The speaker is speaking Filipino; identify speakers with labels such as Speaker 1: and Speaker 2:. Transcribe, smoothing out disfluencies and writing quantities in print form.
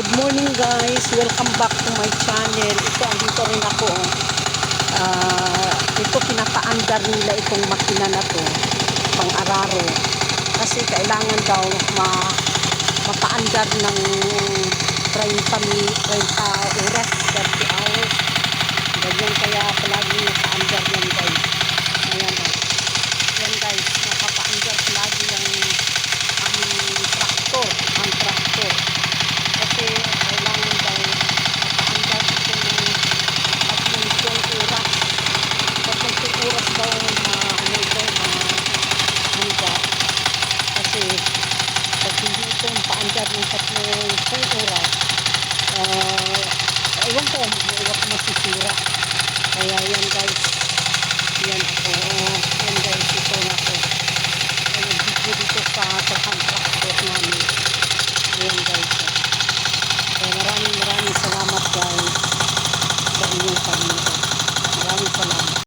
Speaker 1: Good morning guys, welcome back to my channel. Andito rin ako. Ito pinapaandar nila itong makina na to, pang araro. Kasi kailangan daw mapaandar ng 30 oras, 30 hours. Ganyan kaya palagi nakaandar yan guys. Ayan o. Yan guys, nakapaandar palagi yung ang traktor. Kasi kailangan daw makaandar ito ng 30 oras. 30 oras daw maandar. Kasi pag hindi ito paandar ng 30 oras, ewan ko masisira. Kaya yan guys, yan ako. Yan guys, ito na ako. Nag-video dito sa traktor namin. Ayan guys.